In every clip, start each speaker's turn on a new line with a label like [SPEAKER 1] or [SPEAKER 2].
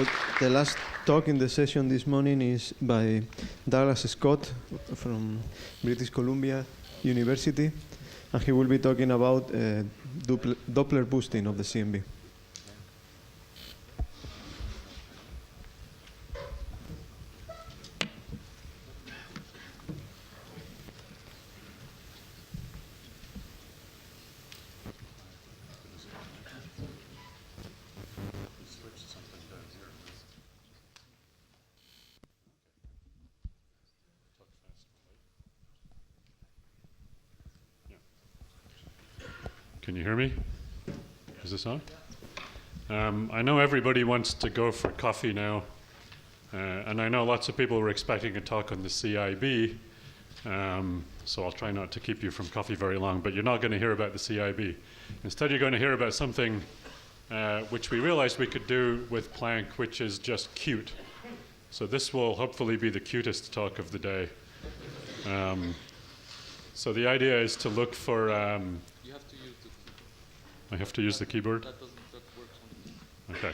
[SPEAKER 1] So the last talk in the session this morning is by Douglas Scott from British Columbia University, and he will be talking about Doppler boosting of the CMB.
[SPEAKER 2] Can you hear me? Is this on? I know everybody wants to go for coffee now, and I know lots of people were expecting a talk on the CIB, so I'll try not to keep you from coffee very long, but you're not going to hear about the CIB. Instead, you're going to hear about something which we realized we could do with Planck, which is just cute. So this will hopefully be the cutest talk of the day. So the idea is to look for...
[SPEAKER 3] You have to use the keyboard.
[SPEAKER 2] I have to use the keyboard?
[SPEAKER 3] That works on the
[SPEAKER 2] Okay.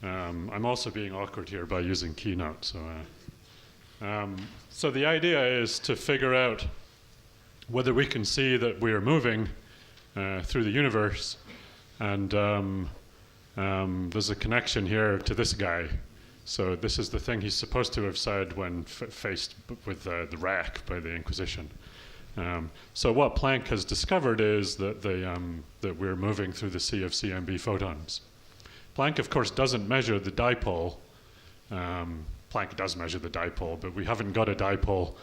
[SPEAKER 2] I'm also being awkward here by using Keynote. So the idea is to figure out whether we can see that we are moving through the universe, and there's a connection here to this guy. So this is the thing he's supposed to have said when faced with the rack by the Inquisition. So what Planck has discovered is that that we're moving through the sea of CMB photons. Planck, of course, doesn't measure the dipole. Planck does measure the dipole, but we haven't got a dipole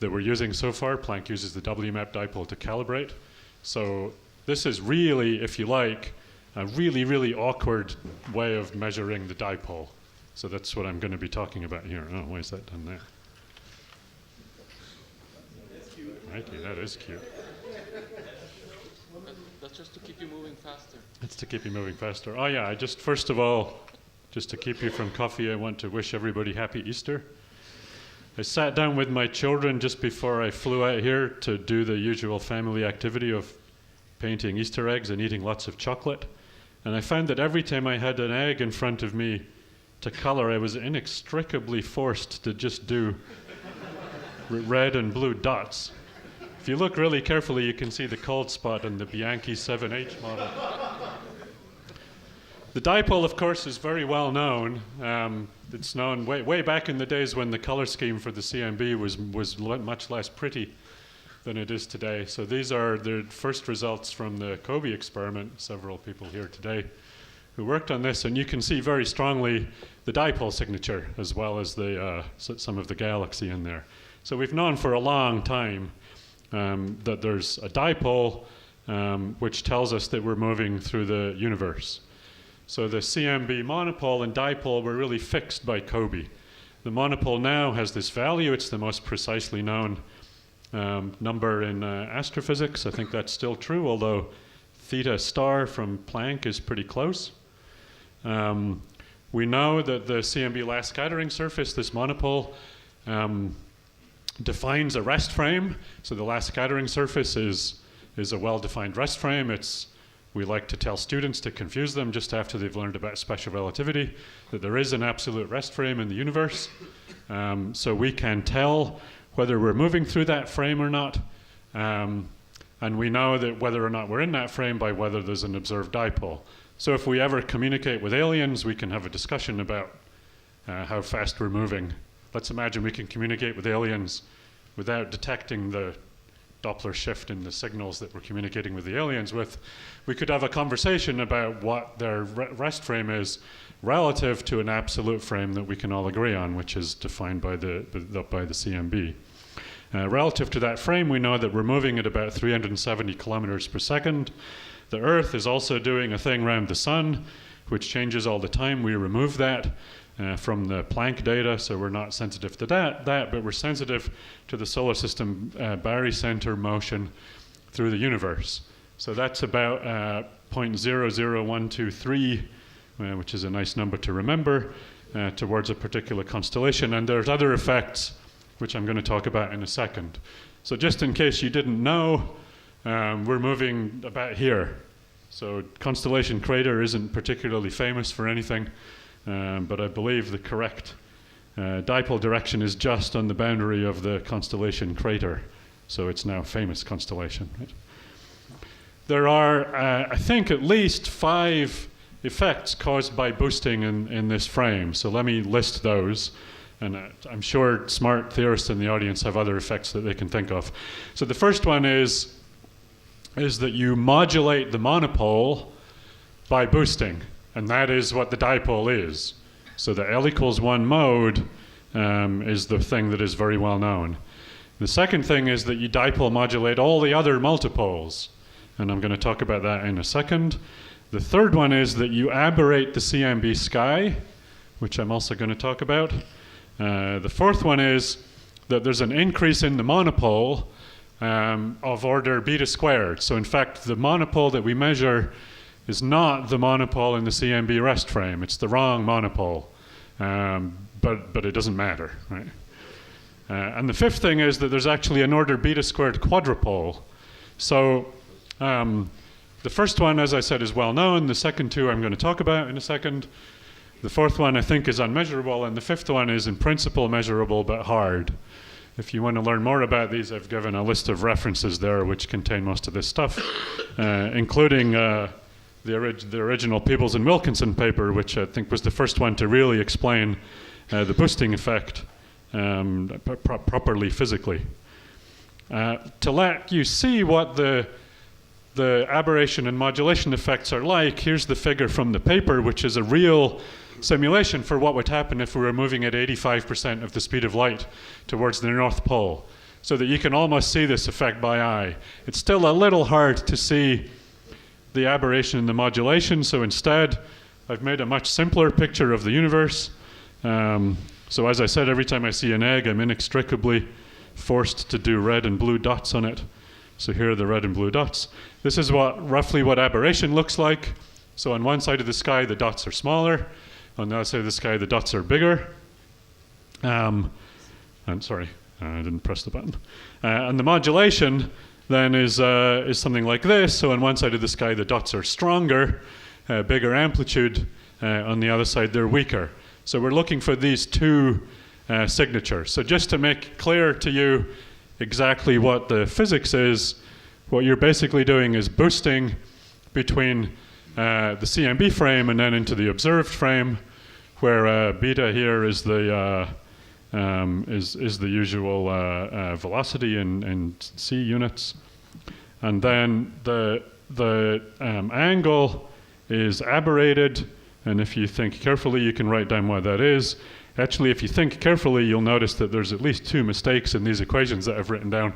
[SPEAKER 2] that we're using so far. Planck uses the WMAP dipole to calibrate. So this is really, if you like, a really, really awkward way of measuring the dipole. So that's what I'm going to be talking about here. Oh, why is that done there? Thank you, that is cute.
[SPEAKER 3] That's just to keep you moving faster.
[SPEAKER 2] It's to keep you moving faster. Oh yeah, first of all, just to keep you from coffee, I want to wish everybody happy Easter. I sat down with my children just before I flew out here to do the usual family activity of painting Easter eggs and eating lots of chocolate. And I found that every time I had an egg in front of me to color, I was inextricably forced to just do red and blue dots. If you look really carefully, you can see the cold spot in the Bianchi 7H model. The dipole, of course, is very well known. It's known way back in the days when the color scheme for the CMB was much less pretty than it is today. So these are the first results from the Kobe experiment, several people here today who worked on this, and you can see very strongly the dipole signature as well as some of the galaxy in there. So we've known for a long time that there's a dipole which tells us that we're moving through the universe. So the CMB monopole and dipole were really fixed by Kobe. The monopole now has this value. It's the most precisely known number in astrophysics. I think that's still true, although theta star from Planck is pretty close. We know that the CMB last scattering surface, this monopole, defines a rest frame. So the last scattering surface is a well-defined rest frame. We like to tell students to confuse them just after they've learned about special relativity, that there is an absolute rest frame in the universe. So we can tell whether we're moving through that frame or not. And we know that whether or not we're in that frame by whether there's an observed dipole. So if we ever communicate with aliens, we can have a discussion about how fast we're moving. Let's imagine we can communicate with aliens without detecting the Doppler shift in the signals that we're communicating with the aliens with. We could have a conversation about what their rest frame is relative to an absolute frame that we can all agree on, which is defined by the CMB. Relative to that frame, we know that we're moving at about 370 kilometers per second. The Earth is also doing a thing around the Sun, which changes all the time. We remove that from the Planck data, so we're not sensitive to that, but we're sensitive to the solar system barycenter motion through the universe. So that's about 0.00123, which is a nice number to remember, towards a particular constellation. And there's other effects, which I'm going to talk about in a second. So just in case you didn't know, we're moving about here. So Constellation Crater isn't particularly famous for anything. but I believe the correct dipole direction is just on the boundary of the constellation Crater. So it's now a famous constellation. Right? There are, I think, at least 5 effects caused by boosting in this frame. So let me list those. And I'm sure smart theorists in the audience have other effects that they can think of. So the first one is that you modulate the monopole by boosting. And that is what the dipole is. So the L equals 1 mode is the thing that is very well known. The second thing is that you dipole modulate all the other multipoles. And I'm going to talk about that in a second. The third one is that you aberrate the CMB sky, which I'm also going to talk about. The fourth one is that there's an increase in the monopole of order beta squared. So in fact, the monopole that we measure is not the monopole in the CMB rest frame. It's the wrong monopole, but it doesn't matter, right? And the fifth thing is that there's actually an order beta squared quadrupole. So the first one, as I said, is well known. The second two I'm going to talk about in a second. The fourth one I think is unmeasurable, and the fifth one is in principle measurable but hard. If you want to learn more about these, I've given a list of references there which contain most of this stuff, including the original Peebles and Wilkinson paper, which I think was the first one to really explain the boosting effect properly physically. To let you see what the aberration and modulation effects are like, here's the figure from the paper, which is a real simulation for what would happen if we were moving at 85% of the speed of light towards the North Pole, so that you can almost see this effect by eye. It's still a little hard to see the aberration and the modulation, so instead I've made a much simpler picture of the universe. So as I said, every time I see an egg, I'm inextricably forced to do red and blue dots on it. So here are the red and blue dots. This is roughly what aberration looks like. So on one side of the sky, the dots are smaller. On the other side of the sky, the dots are bigger. I'm sorry, I didn't press the button. And the modulation then is something like this. So on one side of the sky, the dots are stronger, bigger amplitude. On the other side, they're weaker. So we're looking for these two signatures. So just to make clear to you exactly what the physics is, what you're basically doing is boosting between the CMB frame and then into the observed frame, where beta here is the usual velocity in C units, and then the angle is aberrated. And if you think carefully, you can write down what that is. Actually, if you think carefully, you'll notice that there's at least 2 mistakes in these equations that I've written down,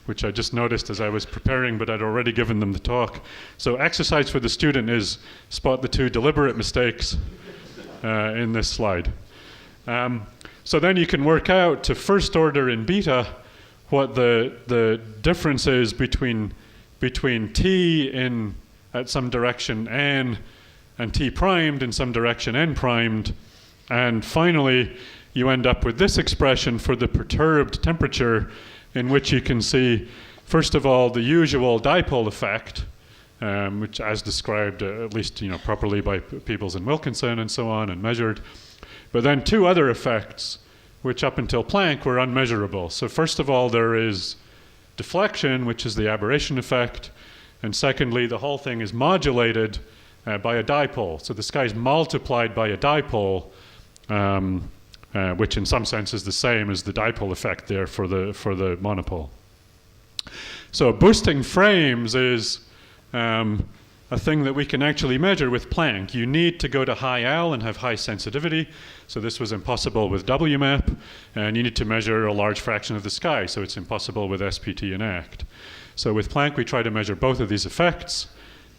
[SPEAKER 2] which I just noticed as I was preparing, but I'd already given them the talk. So exercise for the student is spot the 2 deliberate mistakes in this slide. So then you can work out to first order in beta what the difference is between t at some direction n and t primed in some direction n primed. And finally, you end up with this expression for the perturbed temperature, in which you can see, first of all, the usual dipole effect, which as described, at least properly by Peebles and Wilkinson and so on, and measured. But then 2 other effects, which up until Planck were unmeasurable. So first of all, there is deflection, which is the aberration effect. And secondly, the whole thing is modulated by a dipole. So the sky is multiplied by a dipole, which in some sense is the same as the dipole effect there for the monopole. So boosting frames is a thing that we can actually measure with Planck. You need to go to high L and have high sensitivity. So this was impossible with WMAP. And you need to measure a large fraction of the sky. So it's impossible with SPT and ACT. So with Planck, we try to measure both of these effects.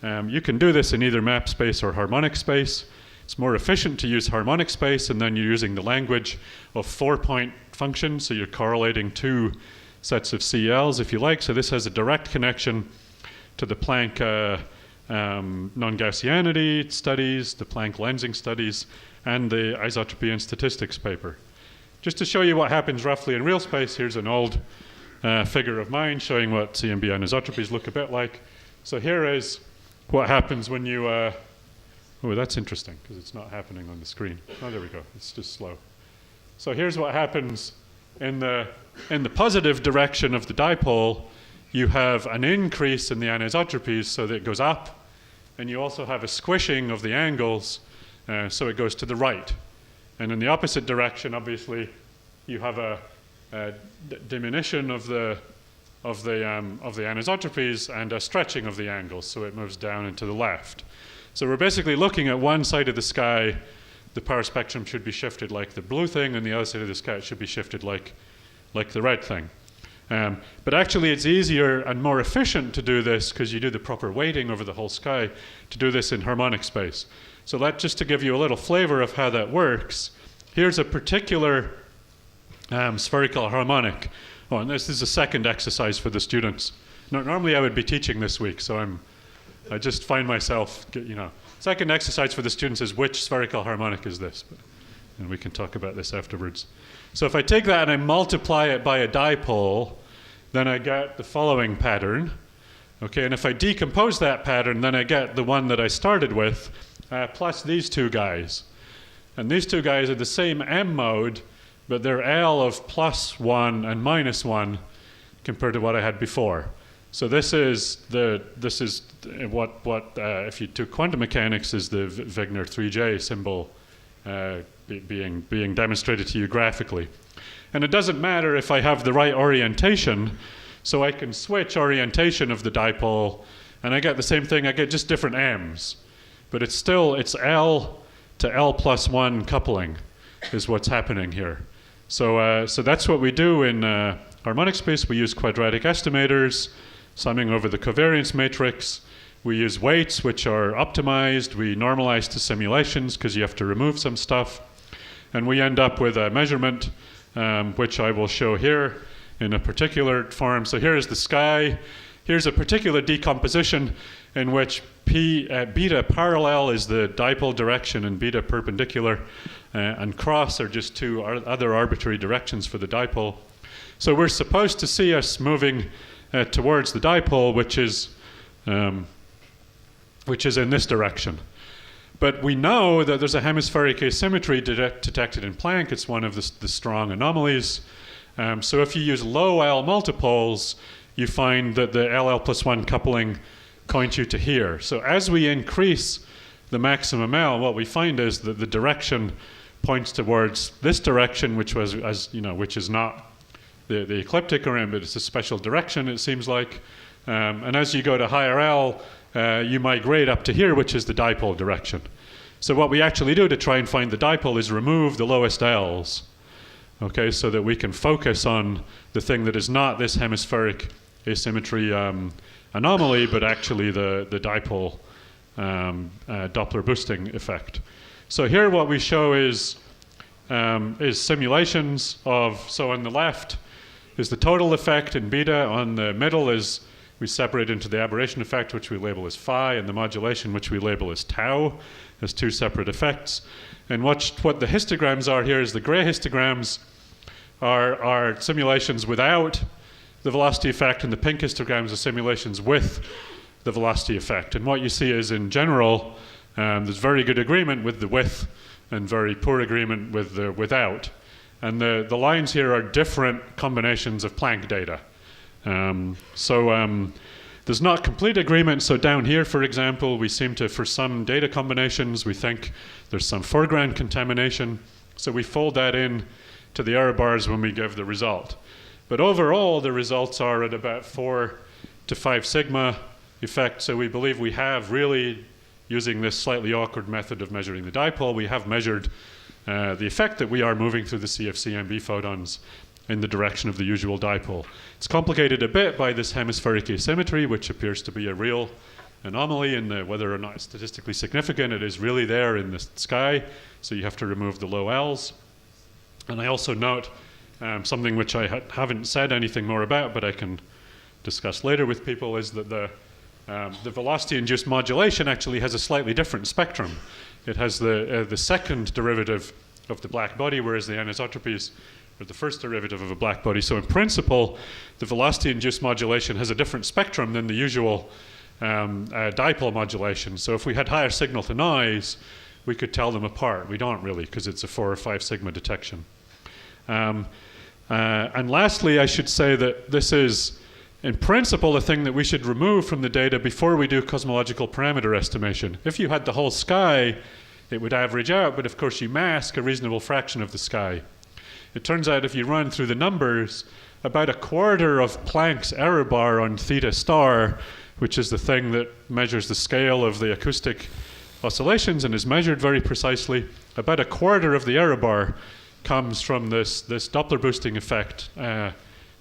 [SPEAKER 2] You can do this in either map space or harmonic space. It's more efficient to use harmonic space, and then you're using the language of 4-point functions, so you're correlating 2 sets of CLs, if you like. So this has a direct connection to the Planck non-Gaussianity studies, the Planck lensing studies, and the isotropy and statistics paper. Just to show you what happens roughly in real space, here's an old figure of mine showing what CMB anisotropies look a bit like. So here is what happens when you Oh, that's interesting, because it's not happening on the screen. Oh, there we go. It's just slow. So here's what happens in the positive direction of the dipole. You have an increase in the anisotropies, so that it goes up, and you also have a squishing of the angles, so it goes to the right. And in the opposite direction, obviously, you have a diminution of the anisotropies and a stretching of the angles, so it moves down and to the left. So we're basically looking at one side of the sky, the power spectrum should be shifted like the blue thing, and the other side of the sky it should be shifted like the red thing. But actually it's easier and more efficient to do this, because you do the proper weighting over the whole sky, to do this in harmonic space. So just to give you a little flavor of how that works, here's a particular spherical harmonic. Oh, and this is a second exercise for the students. Normally I would be teaching this week, so I just find myself, second exercise for the students is which spherical harmonic is this? And we can talk about this afterwards. So if I take that and I multiply it by a dipole, then I get the following pattern. Okay, and if I decompose that pattern, then I get the one that I started with, plus these two guys. And these two guys are the same M mode, but they're L of +1 and -1 compared to what I had before. So this is what if you took quantum mechanics is the Wigner 3J symbol being demonstrated to you graphically. And it doesn't matter if I have the right orientation, so I can switch orientation of the dipole, and I get the same thing. I get just different M's, but it's L to L+1 coupling is what's happening here. So that's what we do in harmonic space. We use quadratic estimators, summing over the covariance matrix. We use weights, which are optimized. We normalize to simulations, because you have to remove some stuff. And we end up with a measurement, which I will show here in a particular form. So here is the sky. Here's a particular decomposition in which beta parallel is the dipole direction, and beta perpendicular and cross are just two other arbitrary directions for the dipole. So we're supposed to see us moving towards the dipole, which is in this direction. But we know that there's a hemispheric asymmetry detected in Planck. It's one of the strong anomalies. So if you use low L multipoles, you find that the LL+1 coupling points you to here. So as we increase the maximum L, what we find is that the direction points towards this direction, which is not the ecliptic around, but it's a special direction, it seems like. And as you go to higher L, you migrate up to here, which is the dipole direction. So what we actually do to try and find the dipole is remove the lowest L's, okay, so that we can focus on the thing that is not this hemispheric asymmetry anomaly, but actually the dipole Doppler boosting effect. So here what we show is simulations of, so on the left is the total effect in beta, on the middle is we separate into the aberration effect, which we label as phi, and the modulation, which we label as tau, as two separate effects. And what the histograms are here is the gray histograms are simulations without the velocity effect, and the pink histograms are simulations with the velocity effect. And what you see is, in general, there's very good agreement with the with and very poor agreement with the without. And the lines here are different combinations of Planck data. There's not complete agreement. So down here, for example, we seem to, for some data combinations, we think there's some foreground contamination. So we fold that in to the error bars when we give the result. But overall, the results are at about 4 to 5 sigma effect. So we believe we have really, using this slightly awkward method of measuring the dipole, we have measured the effect that we are moving through the CFC MB photons in the direction of the usual dipole. It's complicated a bit by this hemispheric asymmetry, which appears to be a real anomaly, and whether or not it's statistically significant, it is really there in the sky, so you have to remove the low L's. And I also note something which I haven't said anything more about, but I can discuss later with people, is that the velocity-induced modulation actually has a slightly different spectrum. It has the second derivative of the black body, whereas the anisotropies are the first derivative of a black body. So in principle, the velocity-induced modulation has a different spectrum than the usual dipole modulation. So if we had higher signal to noise, we could tell them apart. We don't really, because it's a 4 or 5 sigma detection. And lastly, I should say that this is, in principle, a thing that we should remove from the data before we do cosmological parameter estimation. If you had the whole sky, it would average out, but of course you mask a reasonable fraction of the sky. It turns out if you run through the numbers, about a quarter of Planck's error bar on theta star, which is the thing that measures the scale of the acoustic oscillations and is measured very precisely, about a quarter of the error bar comes from this Doppler boosting effect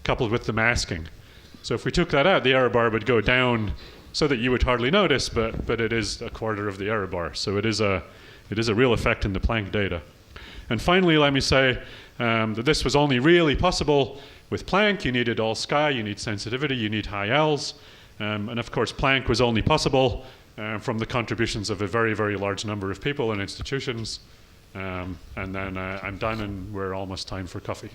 [SPEAKER 2] coupled with the masking. So if we took that out, the error bar would go down so that you would hardly notice, but it is a quarter of the error bar. So it is a real effect in the Planck data. And finally, let me say that this was only really possible with Planck. You needed all sky, you need sensitivity, you need high L's. And of course, Planck was only possible from the contributions of a very, very large number of people and institutions. And then I'm done, and we're almost time for coffee.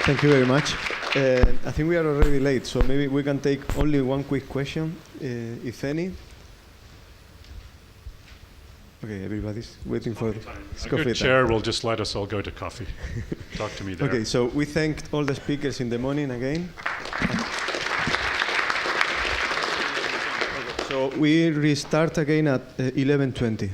[SPEAKER 1] Thank you very much. I think we are already late, so maybe we can take only one quick question, if any. Okay, everybody's waiting for
[SPEAKER 2] a good chair will just let us all go to coffee. Talk to me there.
[SPEAKER 1] Okay, so we thanked all the speakers in the morning again. So we restart again at 11:20.